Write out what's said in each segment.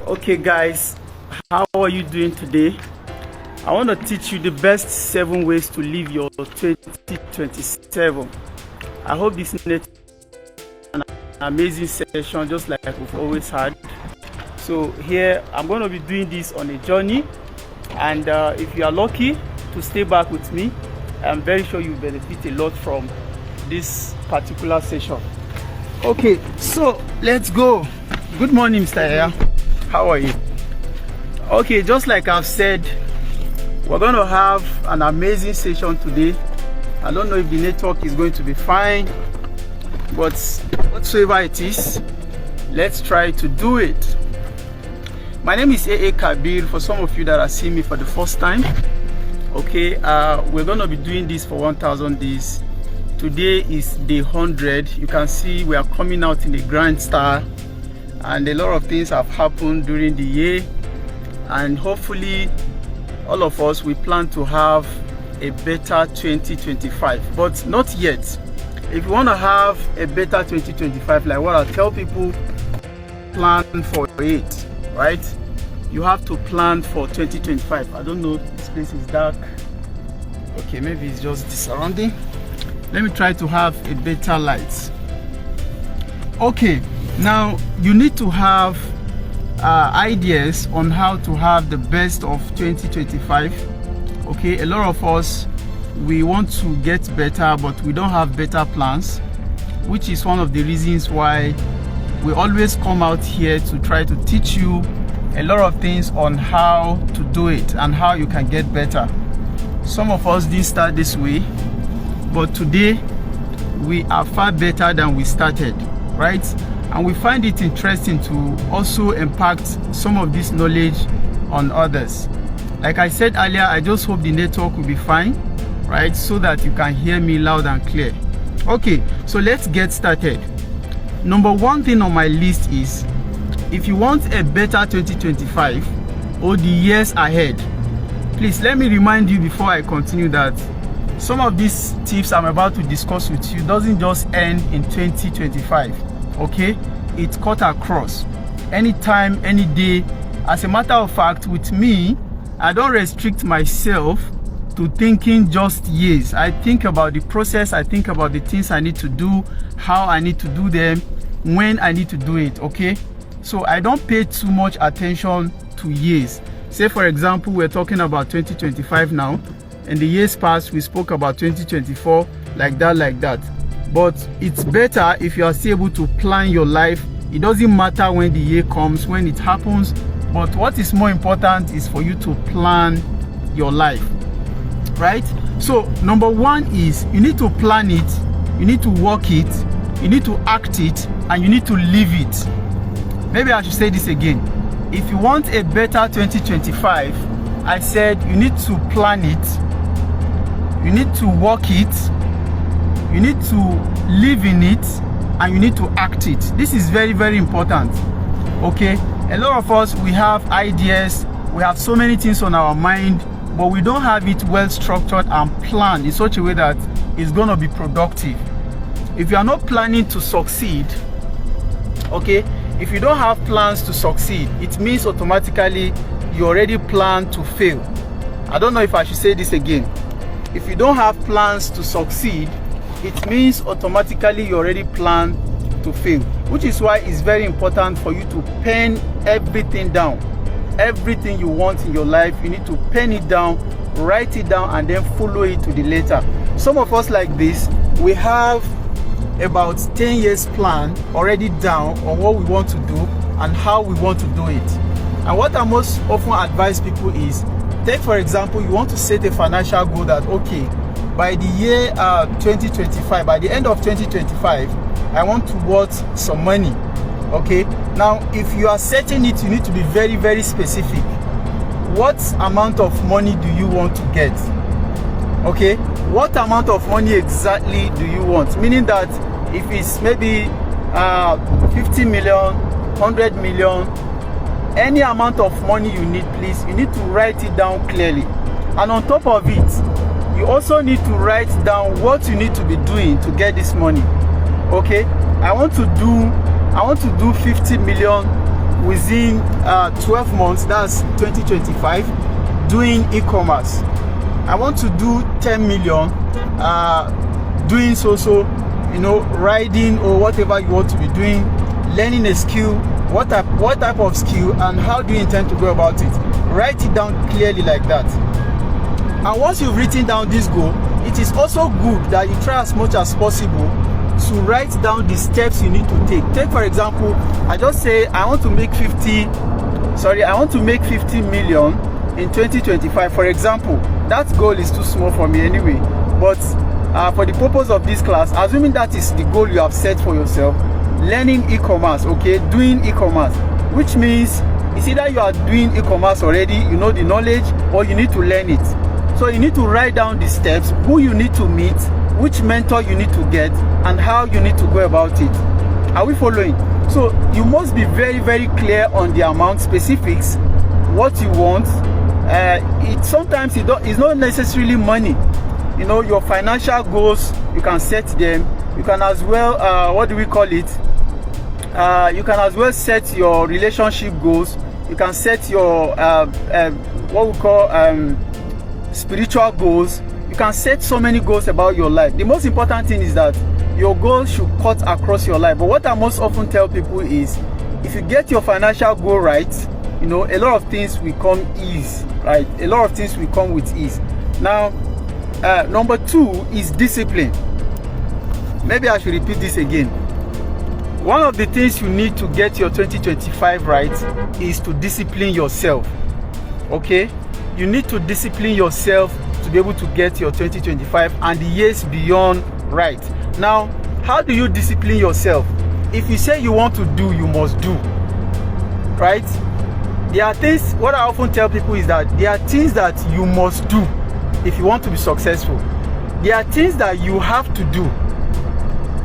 Okay guys, how are you doing today? I want to teach you the best 7 ways to live your 2027. I hope this is an amazing session just like we've always had. So here I'm going to be doing this on a journey, and if you are lucky to stay back with me, I'm very sure you benefit a lot from this particular session. Okay, so let's go. Good morning, Mr. Aya. How are you? Okay, just like I've said, we're going to have an amazing session today. I don't know if the network is going to be fine, but whatsoever it is, let's try to do it. My name is A.A. Kabir, for some of you that are seeing me for the first time. Okay, we're going to be doing this for 1,000 days. Today is day 100. You can see we are coming out in a grand style, and a lot of things have happened during the year, and hopefully all of us, we plan to have a better 2025, but not yet. If you want to have a better 2025, like what I tell people, plan for it, right? You have to plan for 2025. I don't know, this place is dark. Okay, maybe it's just the surrounding. Let me try to have a better light. Okay, now you need to have ideas on how to have the best of 2025. Okay, a lot of us, we want to get better, but we don't have better plans, which is one of the reasons why we always come out here to try to teach you a lot of things on how to do it and how you can get better. Some of us didn't start this way, but today we are far better than we started, right? And we find it interesting to also impact some of this knowledge on others. Like I said earlier, I just hope the network will be fine, right? So that you can hear me loud and clear. Okay, so let's get started. Number one thing on my list is, if you want a better 2025 or the years ahead, please let me remind you before I continue that some of these tips I'm about to discuss with you doesn't just end in 2025. Okay, it's cut across anytime, any day. As a matter of fact, with me, I don't restrict myself to thinking just years. I think about the process, I think about the things I need to do, how I need to do them, when I need to do it. Okay, so I don't pay too much attention to years. Say for example, we're talking about 2025 now. In the years past, we spoke about 2024, like that. But it's better if you are still able to plan your life. It doesn't matter when the year comes, when it happens, but what is more important is for you to plan your life, right? So number one is, you need to plan it, you need to work it, you need to act it, and you need to live it. Maybe I should say this again. If you want a better 2025, I said you need to plan it, you need to work it, you need to live in it, and you need to act it. This is very, very important. Okay, a lot of us, we have ideas, we have so many things on our mind, but we don't have it well structured and planned in such a way that it's going to be productive. If you are not planning to succeed, okay, if you don't have plans to succeed, it means automatically you already plan to fail. I don't know if I should say this again. If you don't have plans to succeed, it means automatically you already plan to fail, which is why it's very important for you to pen everything down. Everything you want in your life, you need to pen it down, write it down, and then follow it to the letter. Some of us like this, we have about 10 years plan already down on what we want to do and how we want to do it. And what I most often advise people is, take for example, you want to set a financial goal that, okay, by the year 2025, by the end of 2025, I want to worth some money. Okay, now if you are setting it, you need to be very, very specific. What amount of money do you want to get? Okay, what amount of money exactly do you want? Meaning that if it's maybe 50 million, 100 million, any amount of money you need, please, you need to write it down clearly. And on top of it, you also need to write down what you need to be doing to get this money. Okay, I want to do 50 million within 12 months, that's 2025, doing e-commerce. I want to do 10 million doing so, you know, riding or whatever you want to be doing, learning a skill, what type of skill, and how do you intend to go about it. Write it down clearly like that. And once you've written down this goal, it is also good that you try as much as possible to write down the steps you need to take. Take for example, I just say I want to make 50 million in 2025. For example, that goal is too small for me anyway, but for the purpose of this class, assuming that is the goal you have set for yourself, learning e-commerce, okay, doing e-commerce, which means it's either you are doing e-commerce already, you know the knowledge, or you need to learn it. So you need to write down the steps, who you need to meet, which mentor you need to get, and how you need to go about it. Are we following? So you must be very, very clear on the amount, specifics, what you want. Sometimes it's not necessarily money. You know, your financial goals, you can set them. You can as well, what do we call it? You can as well set your relationship goals. You can set your what we call spiritual goals. You can set so many goals about your life. The most important thing is that your goals should cut across your life. But what I most often tell people is, if you get your financial goal right, you know, a lot of things will come ease, right? A lot of things will come with ease. Now, number 2 is discipline. Maybe I should repeat this again. One of the things you need to get your 2025 right is to discipline yourself. Okay? You need to discipline yourself to be able to get your 2025 and the years beyond right. Now, how do you discipline yourself? If you say you want to do, you must do. Right? There are things, what I often tell people is that there are things that you must do if you want to be successful. There are things that you have to do.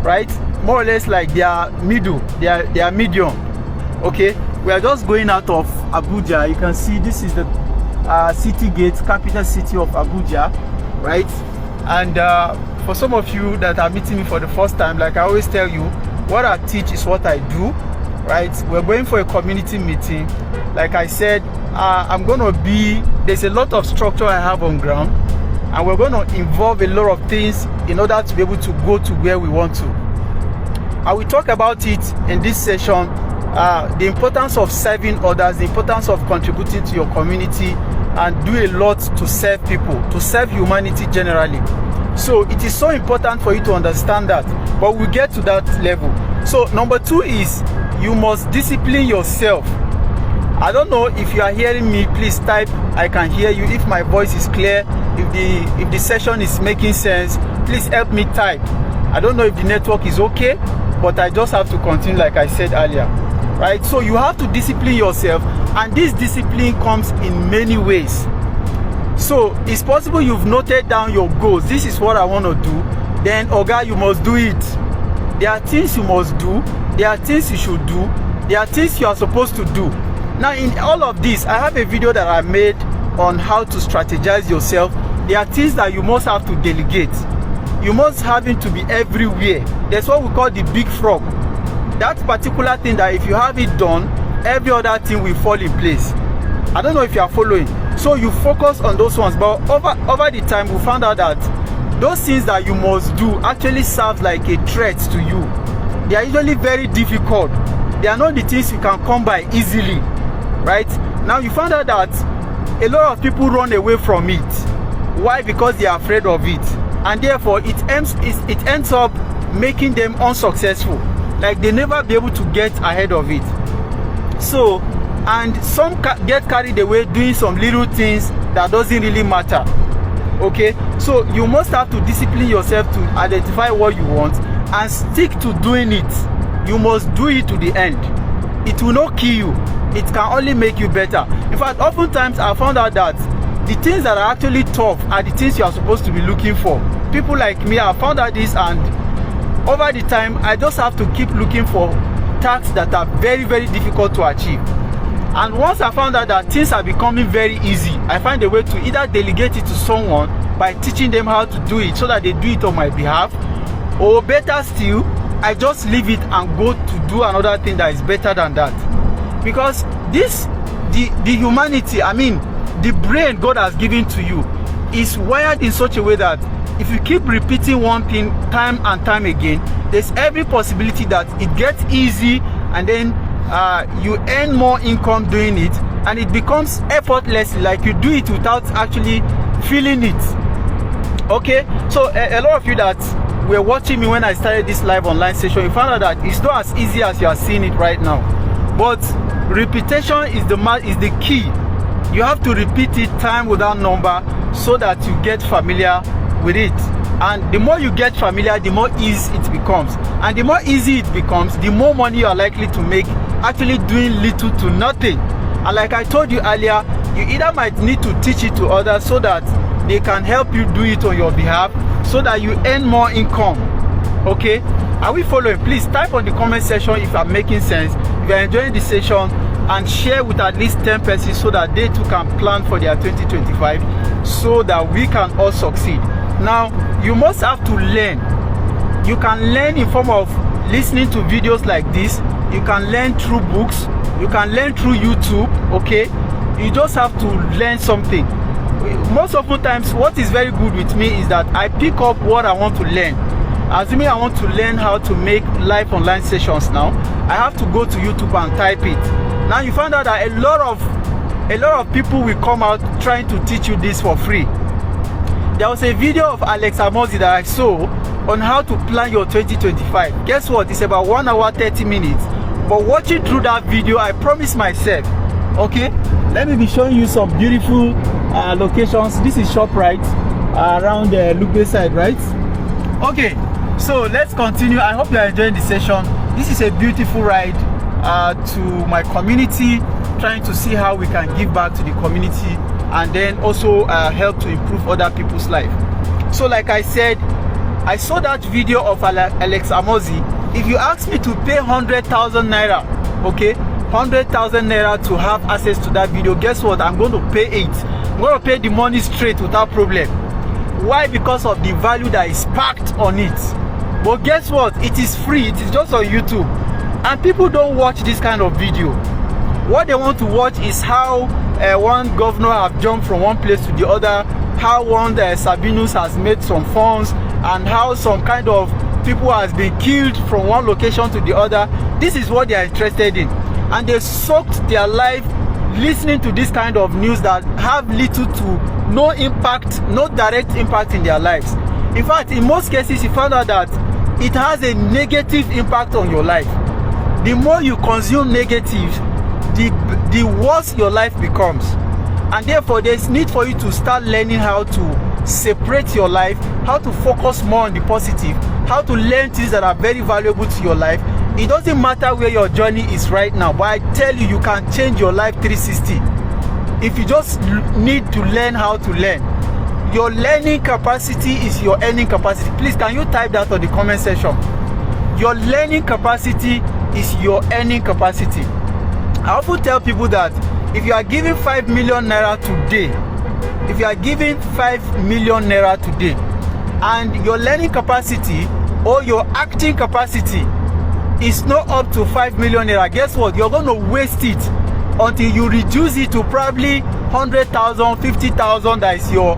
Right? More or less like they are middle, they are medium. Okay? We are just going out of Abuja. You can see this is the city gate, capital city of Abuja, right? And for some of you that are meeting me for the first time, like I always tell you, what I teach is what I do, right? We're going for a community meeting. Like I said, there's a lot of structure I have on ground, and we're going to involve a lot of things in order to be able to go to where we want to. I will talk about it in this session, the importance of serving others, the importance of contributing to your community, and do a lot to serve people, to serve humanity generally. So it is so important for you to understand that, but we'll get to that level. So number 2 is you must discipline yourself. I don't know if you are hearing me, please type I can hear you. If my voice is clear, if the session is making sense, please help me type. I don't know if the network is okay, but I just have to continue like I said earlier. Right? So you have to discipline yourself, and this discipline comes in many ways. So it's possible you've noted down your goals. This is what I want to do. Then, Oga, you must do it. There are things you must do. There are things you should do. There are things you are supposed to do. Now, in all of this, I have a video that I made on how to strategize yourself. There are things that you must have to delegate. You must have it to be everywhere. That's what we call the big frog. That particular thing that if you have it done, every other thing will fall in place. I don't know if you are following. So you focus on those ones, but over the time we found out that those things that you must do actually serve like a threat to you. They are usually very difficult. They are not the things you can come by easily, right? Now you found out that a lot of people run away from it. Why? Because they are afraid of it, and therefore it ends up making them unsuccessful. Like they never be able to get ahead of it. So, and some get carried away doing some little things that doesn't really matter. Okay, so you must have to discipline yourself to identify what you want and stick to doing it. You must do it to the end. It will not kill you. It can only make you better. In fact, oftentimes I found out that the things that are actually tough are the things you are supposed to be looking for. People like me, I found out this, and over the time, I just have to keep looking for tasks that are very, very difficult to achieve. And once I found out that things are becoming very easy, I find a way to either delegate it to someone by teaching them how to do it so that they do it on my behalf, or better still, I just leave it and go to do another thing that is better than that. Because the humanity, I mean, the brain God has given to you is wired in such a way that if you keep repeating one thing time and time again, there's every possibility that it gets easy, and then you earn more income doing it, and it becomes effortless, like you do it without actually feeling it. Okay, so a lot of you that were watching me when I started this live online session, you found out that it's not as easy as you are seeing it right now. But repetition is the key. You have to repeat it time without number so that you get familiar with it. And the more you get familiar, the more easy it becomes. And the more easy it becomes, the more money you are likely to make actually doing little to nothing. And like I told you earlier, you either might need to teach it to others so that they can help you do it on your behalf, so that you earn more income. Okay, are we following? Please type on the comment section if I'm making sense, if you're enjoying the session, and share with at least 10 persons so that they too can plan for their 2025, so that we can all succeed. Now, you must have to learn. You can learn in form of listening to videos like this. You can learn through books. You can learn through YouTube. Okay, you just have to learn something. Most of the times, what is very good with me is that I pick up what I want to learn. Assuming I want to learn how to make live online sessions now, I have to go to YouTube and type it. Now you find out that a lot of people will come out trying to teach you this for free. There was a video of Alex Hormozi that I saw on how to plan your 2025. Guess what? It's about 1 hour 30 minutes. But watching through that video, I promised myself, okay, let me be showing you some beautiful locations. This is ShopRite around the Lugbe side, right? Okay, so let's continue. I hope you are enjoying the session. This is a beautiful ride to my community, trying to see how we can give back to the community, and then also help to improve other people's life. So like I said, I saw that video of Alex Hormozi. If you ask me to pay 100,000 naira, okay, 100,000 naira to have access to that video, guess what? I'm going to pay it. I'm going to pay the money straight without problem. Why? Because of the value that is packed on it. But guess what? It is free. It is just on YouTube. And people don't watch this kind of video. What they want to watch is how one governor have jumped from one place to the other, how one Sabinus has made some funds, and how some kind of people has been killed from one location to the other. This is what they are interested in. And they soaked their life listening to this kind of news that have little to no impact, no direct impact in their lives. In fact, in most cases, you find out that it has a negative impact on your life. The more you consume negative, the worse your life becomes. And therefore, there's need for you to start learning how to separate your life, how to focus more on the positive, how to learn things that are very valuable to your life. It doesn't matter where your journey is right now, but I tell you, you can change your life 360 if you just need to learn how to learn. Your learning capacity is your earning capacity. Please, can you type that on the comment section? Your learning capacity is your earning capacity. I often tell people that if you are giving 5 million naira today, if you are giving 5 million naira today, and your learning capacity or your acting capacity is not up to 5 million naira, guess what? You're going to waste it until you reduce it to probably 100,000, 50,000. That is your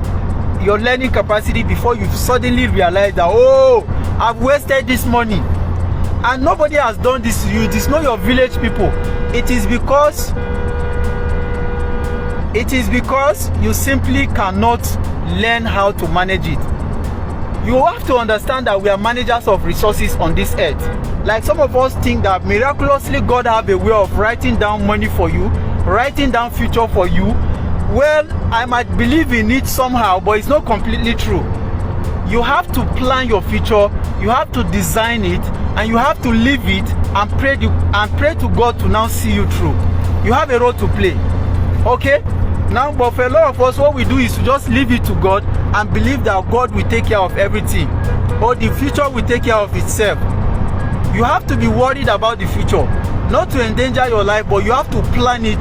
learning capacity, before you suddenly realize that, oh, I've wasted this money. And nobody has done this to you. It is not your village people. It is because you simply cannot learn how to manage it. You have to understand that we are managers of resources on this earth. Like some of us think that miraculously God have a way of writing down money for you, writing down future for you. Well, I might believe in it somehow, but it's not completely true. You have to plan your future, you have to design it, and you have to live it and pray to God to now see you through. You have a role to play. Okay? Now, but for a lot of us, what we do is to just leave it to God and believe that God will take care of everything, or the future will take care of itself. You have to be worried about the future, not to endanger your life, but you have to plan it,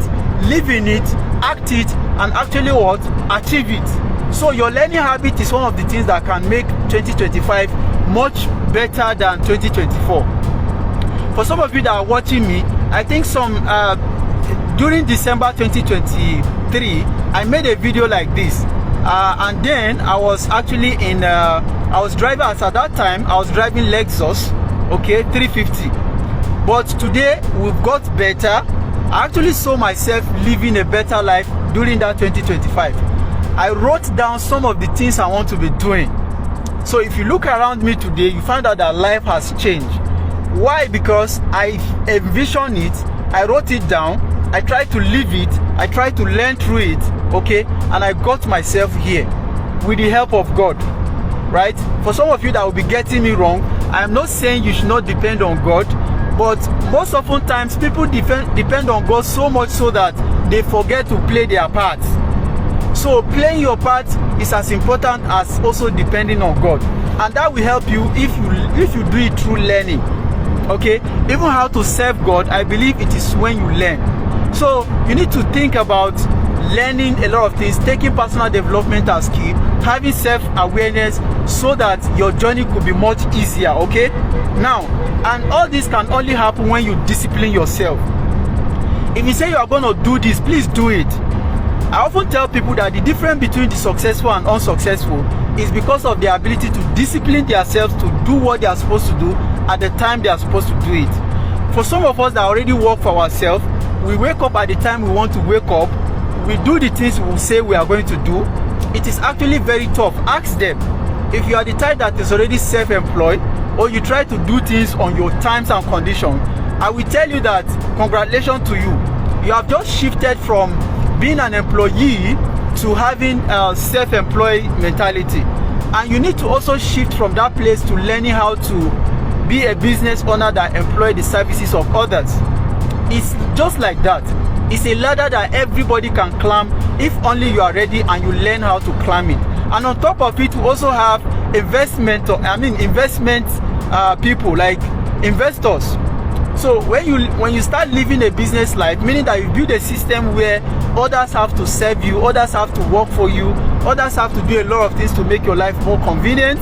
live in it, act it, and actually what? Achieve it. So your learning habit is one of the things that can make 2025 much better than 2024. For some of you that are watching me, I think some during December 2023, I made a video like this, and then I was actually in I was driving, as at that time I was driving Lexus, okay, 350. But today we've got better. I actually saw myself living a better life during that 2025. I wrote down some of the things I want to be doing. So if you look around me today, you find out that life has changed. Why? Because I envisioned it, I wrote it down, I tried to live it, I tried to learn through it, okay, and I got myself here with the help of God, right? For some of you that will be getting me wrong, I am not saying you should not depend on God, but most often times people depend on God so much so that they forget to play their part. So playing your part is as important as also depending on God, and that will help you if you do it through learning, okay? Even how to serve God, I believe it is when you learn. So you need to think about learning a lot of things, taking personal development as key, having self-awareness so that your journey could be much easier, okay? Now, and all this can only happen when you discipline yourself. If you say you are going to do this, please do it. I often tell people that the difference between the successful and unsuccessful is because of their ability to discipline themselves to do what they are supposed to do at the time they are supposed to do it. For some of us that already work for ourselves, we wake up at the time we want to wake up, we do the things we say we are going to do. It is actually very tough. Ask them. If you are the type that is already self-employed, or you try to do things on your times and conditions, I will tell you that congratulations to you. You have just shifted from being an employee to having a self-employed mentality, and you need to also shift from that place to learning how to be a business owner that employ the services of others. It's just like that. It's a ladder that everybody can climb if only you are ready and you learn how to climb it. And on top of it, we also have investment people like investors. So when you start living a business life, meaning that you build a system where others have to serve you, others have to work for you, others have to do a lot of things to make your life more convenient,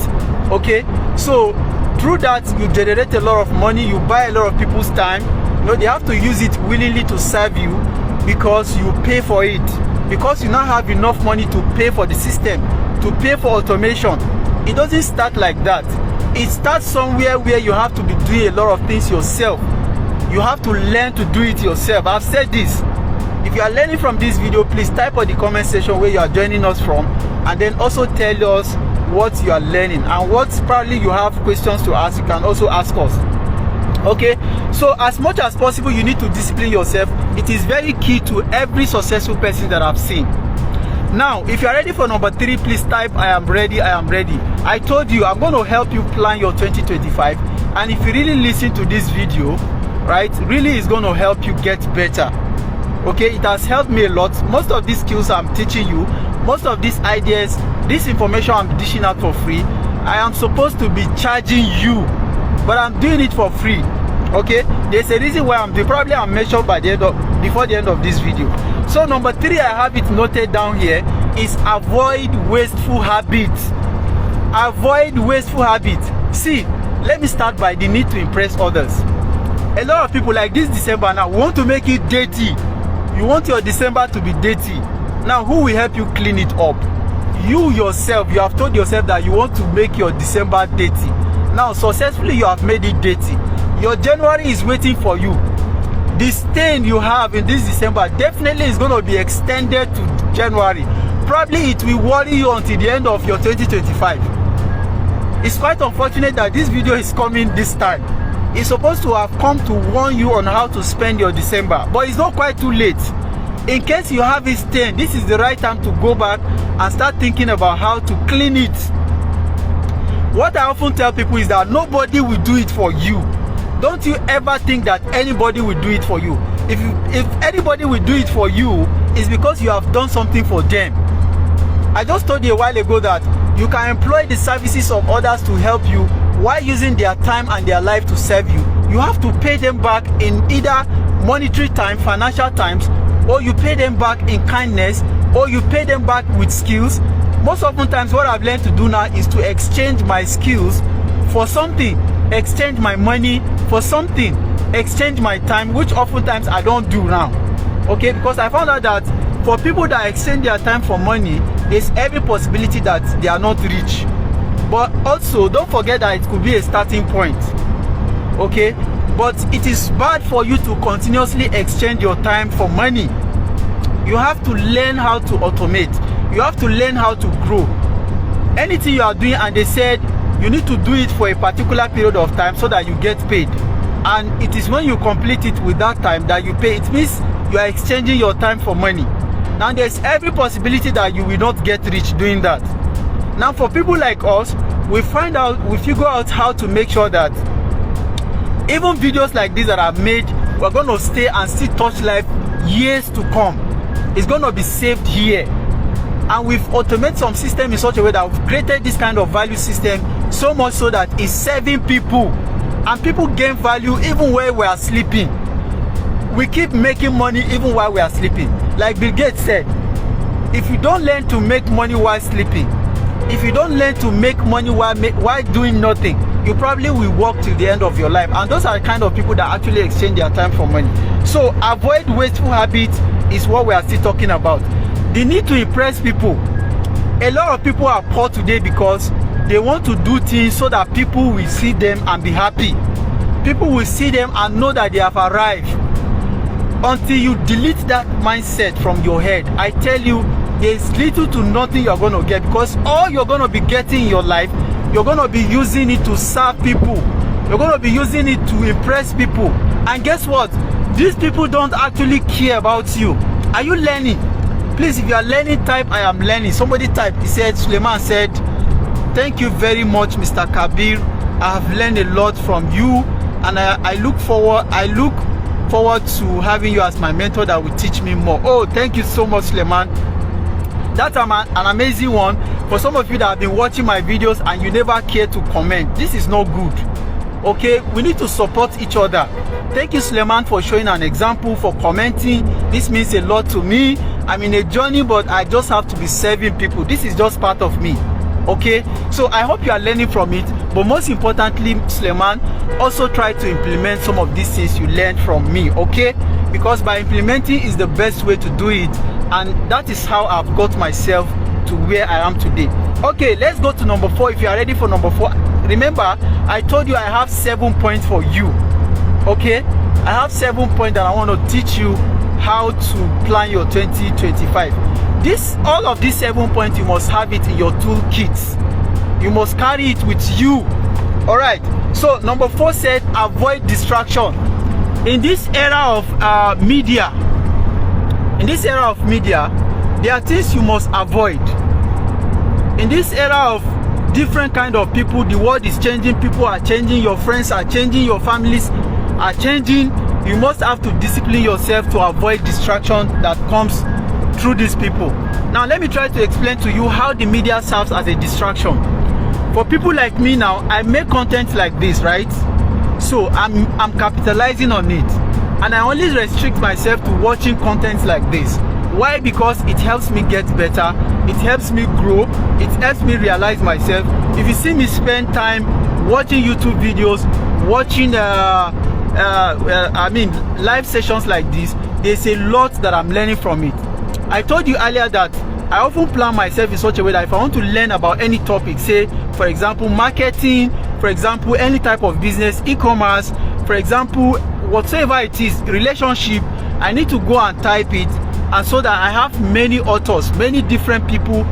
okay? So through that, you generate a lot of money, you buy a lot of people's time. You know, they have to use it willingly to serve you because you pay for it. Because you now have enough money to pay for the system, to pay for automation. It doesn't start like that. It starts somewhere where you have to be doing a lot of things yourself. You have to learn to do it yourself. I've said this. If you are learning from this video, please type on the comment section where you are joining us from, and then also tell us what you are learning and what probably you have questions to ask. You can also ask us. Okay, so as much as possible, you need to discipline yourself. It is very key to every successful person that I've seen. Now, if you are ready for number 3, please type I am ready, I am ready. I told you I'm going to help you plan your 2025, and if you really listen to this video, right, really is going to help you get better. Okay, it has helped me a lot. Most of these skills I'm teaching you, most of these ideas, this information I'm dishing out for free, I am supposed to be charging you, but I'm doing it for free. Okay, there's a reason why I'm doing. Probably I'll mention before the end of this video. So number 3, I have it noted down here, is avoid wasteful habits. Avoid wasteful habits. See, let me start by the need to impress others. A lot of people, like this December now, want to make it dirty. You want your December to be dirty. Now, who will help you clean it up? You yourself. You have told yourself that you want to make your December dirty. Now, successfully, you have made it dirty. Your January is waiting for you. The stain you have in this December definitely is going to be extended to January. Probably it will worry you until the end of your 2025. It's quite unfortunate that this video is coming this time. It's supposed to have come to warn you on how to spend your December, but it's not quite too late. In case you have a stain, this is the right time to go back and start thinking about how to clean it. What I often tell people is that nobody will do it for you. Don't you ever think that anybody will do it for you. If anybody will do it for you, it's because you have done something for them. I just told you a while ago that you can employ the services of others to help you while using their time and their life to serve you. You have to pay them back in either monetary time, financial times, or you pay them back in kindness, or you pay them back with skills. Most often times what I've learned to do now is to exchange my skills for something, exchange my money for something, exchange my time, which oftentimes I don't do now. Okay, because I found out that for people that exchange their time for money, there's every possibility that they are not rich. But also, don't forget that it could be a starting point. Okay, but it is bad for you to continuously exchange your time for money. You have to learn how to automate. You have to learn how to grow. Anything you are doing, and they said you need to do it for a particular period of time so that you get paid. And it is when you complete it with that time that you pay. It means you are exchanging your time for money. Now there's every possibility that you will not get rich doing that. Now for people like us, we figure out how to make sure that even videos like this that are made, we're going to stay and still touch life years to come. It's going to be saved here. And we've automated some system in such a way that we've created this kind of value system, so much so that it's serving people. And people gain value even while we are sleeping. We keep making money even while we are sleeping. Like Bill Gates said, if you don't learn to make money while sleeping, if you don't learn to make money while doing nothing, you probably will work till the end of your life. And those are the kind of people that actually exchange their time for money. So avoid wasteful habits is what we are still talking about. The need to impress people. A lot of people are poor today because they want to do things so that people will see them and be happy. People will see them and know that they have arrived. Until you delete that mindset from your head, I tell you, there's little to nothing you're going to get, because all you're going to be getting in your life, you're going to be using it to serve people. You're going to be using it to impress people. And guess what? These people don't actually care about you. Are you learning? Please, if you are learning, type "I am learning." Somebody typed, he said, Suleiman said, "Thank you very much, Mr. Kabir. I have learned a lot from you, and I look forward to having you as my mentor that will teach me more." Oh, thank you so much, Suleiman. That's an amazing one. For some of you that have been watching my videos and you never care to comment, this is not good. Okay, we need to support each other. Thank you, Suleiman, for showing an example, for commenting. This means a lot to me. I'm in a journey, but I just have to be serving people. This is just part of me. Okay, so I hope you are learning from it. But most importantly, Suleiman, also try to implement some of these things you learned from me. Okay, because by implementing is the best way to do it, and that is how I've got myself to where I am today. Okay, let's go to number 4. If you are ready for number 4, remember I told you I have 7 points for you. Okay, I have 7 points that I want to teach you how to plan your 2025. All of these 7 points, you must have it in your toolkits. You must carry it with you. All right, so number 4 said avoid distraction. In this era of media, there are things you must avoid. In this era of different kind of people, the world is changing, people are changing, your friends are changing, your families are changing. You must have to discipline yourself to avoid distraction that comes through these people. Now let me try to explain to you how the media serves as a distraction. For people like me now, I make content like this, right? So I'm capitalizing on it, and I only restrict myself to watching content like this. Why? Because it helps me get better, it helps me grow, it helps me realize myself. If you see me spend time watching YouTube videos, watching live sessions like this, there's a lot that I'm learning from it. I told you earlier that I often plan myself in such a way that if I want to learn about any topic, say for example marketing, for example any type of business, e-commerce, for example whatever it is, relationship, I need to go and type it, and so that I have many authors, many different people,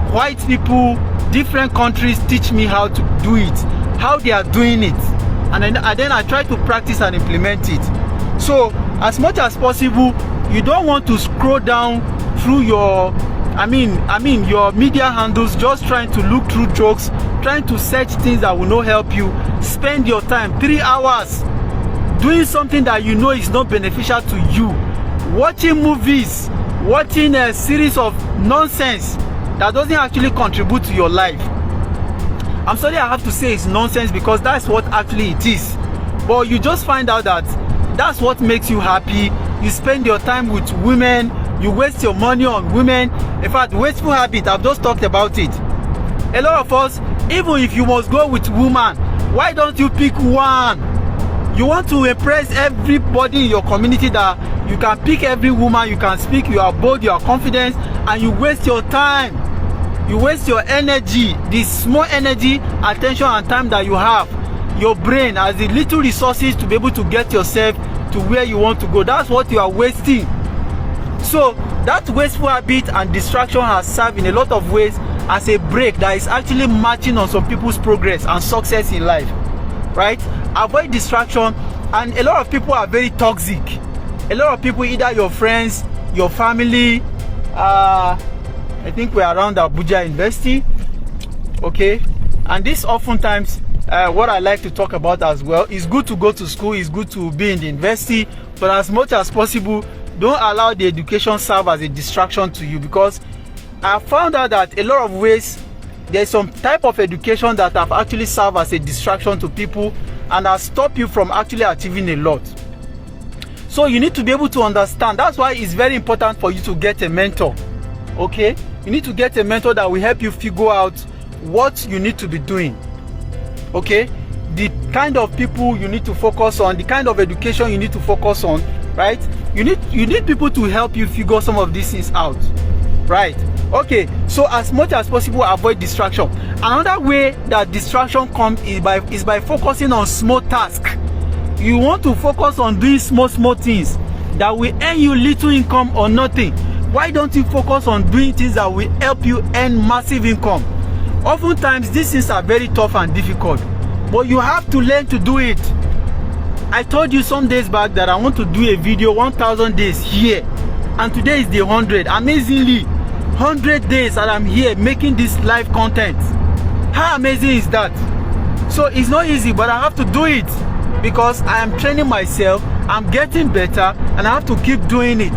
white people, different countries teach me how to do it, how they are doing it, and then I try to practice and implement it. So as much as possible, you don't want to scroll down through your your media handles just trying to look through jokes, trying to search things that will not help you. Spend your time 3 hours doing something that you know is not beneficial to you, watching movies, watching a series of nonsense that doesn't actually contribute to your life. I'm sorry I have to say it's nonsense, because that's what actually it is. But you just find out that that's what makes you happy. You spend your time with women, you waste your money on women. In fact, wasteful habit, I've just talked about it. A lot of us, even if you must go with woman, why don't you pick one? You want to impress everybody in your community, that you can pick every woman, you can speak, you are bold, you are confident, and you waste your time. You waste your energy, the small energy, attention, and time that you have. Your brain has the little resources to be able to get yourself to where you want to go. That's what you are wasting. So that wasteful habit and distraction has served in a lot of ways as a brake that is actually matching on some people's progress and success in life, right? Avoid distraction. And a lot of people are very toxic. A lot of people, either your friends, your family, I think we're around Abuja University, okay? And this oftentimes, what I like to talk about as well, is good to go to school, it's good to be in the university, but as much as possible, don't allow the education serve as a distraction to you, because I found out that a lot of ways, there's some type of education that have actually served as a distraction to people and has stopped you from actually achieving a lot. So you need to be able to understand. That's why it's very important for you to get a mentor, okay? You need to get a mentor that will help you figure out what you need to be doing, okay? The kind of people you need to focus on, the kind of education you need to focus on, right? You need people to help you figure some of these things out, right? Okay, so as much as possible, avoid distraction. Another way that distraction comes is by focusing on small tasks. You want to focus on doing small things that will earn you little income or nothing. Why don't you focus on doing things that will help you earn massive income? Oftentimes these things are very tough and difficult, but you have to learn to do it. I told you some days back that I want to do a video 1000 days here, and today is the 100. Amazingly, 100 days that I'm here making this live content. How amazing is that? So it's not easy, but I have to do it because I am training myself, I'm getting better, and I have to keep doing it.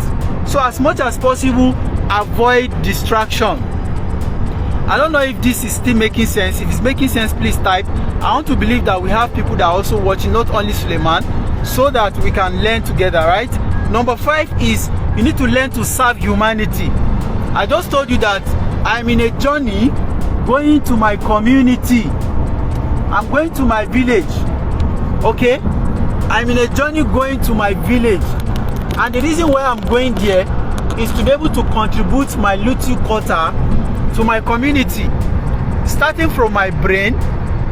So as much as possible, avoid distraction. I don't know if this is still making sense. If it's making sense, please type. I want to believe that we have people that are also watching, not only Suleiman, so that we can learn together, right? Number 5 is you need to learn to serve humanity. I just told you that I'm in a journey going to my community. I'm going to my village, okay? I'm in a journey going to my village. And the reason why I'm going there is to be able to contribute my little quota to my community, starting from my brain,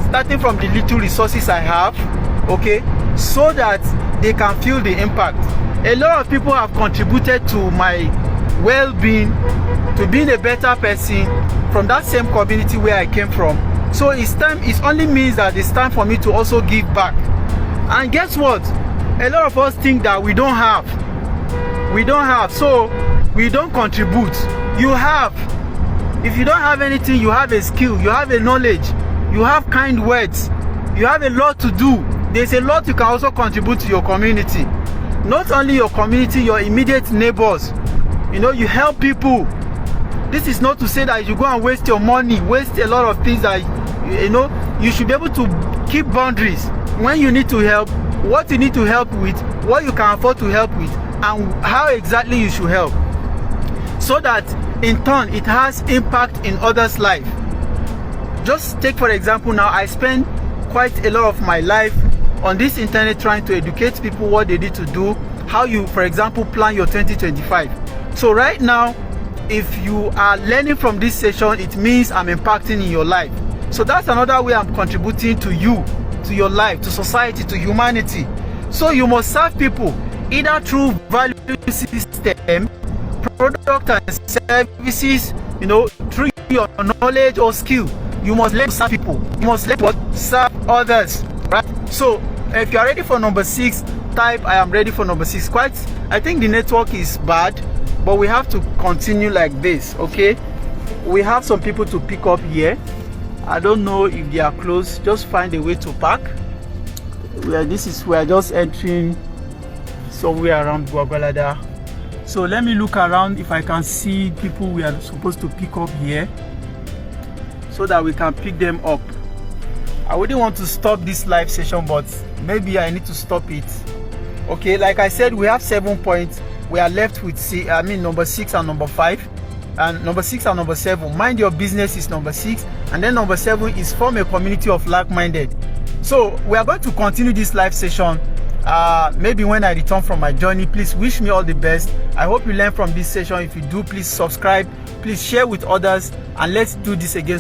starting from the little resources I have, okay, so that they can feel the impact. A lot of people have contributed to my well-being, to being a better person from that same community where I came from. So it's time, it only means that it's time for me to also give back. And guess what? A lot of us think that we don't have, so we don't contribute. You have. If you don't have anything, you have a skill, you have a knowledge, you have kind words, you have a lot to do. There's a lot you can also contribute to your community. Not only your community, your immediate neighbors. You know, you help people. This is not to say that you go and waste your money, waste a lot of things that, you know, you should be able to keep boundaries. When you need to help, what you need to help with, what you can afford to help with, and how exactly you should help. So that in turn, it has impact in others' life. Just take for example now, I spend quite a lot of my life on this internet trying to educate people what they need to do, how you, for example, plan your 2025. So right now, if you are learning from this session, it means I'm impacting in your life. So that's another way I'm contributing to you, to your life, to society, to humanity. So you must serve people either through value system, product and services, you know, through your knowledge or skill. You must learn to serve people. You must learn to serve others, right? So if you are ready for number 6, type I am ready for number 6. I think the network is bad, but we have to continue like this, okay? We have some people to pick up here. I don't know if they are close. Just find a way to park. We are just entering somewhere around Gwagwalada. So let me look around if I can see people we are supposed to pick up here, so that we can pick them up. I wouldn't want to stop this live session, but maybe I need to stop it. Okay, like I said, we have 7 points. We are left with number 6 and number 5, and number 6 and number 7. Mind your business is number 6, and then number 7 is form a community of like-minded. So we are going to continue this live session maybe when I return from my journey. Please wish me all the best. I hope you learn from this session. If you do, please subscribe, please share with others, and let's do this again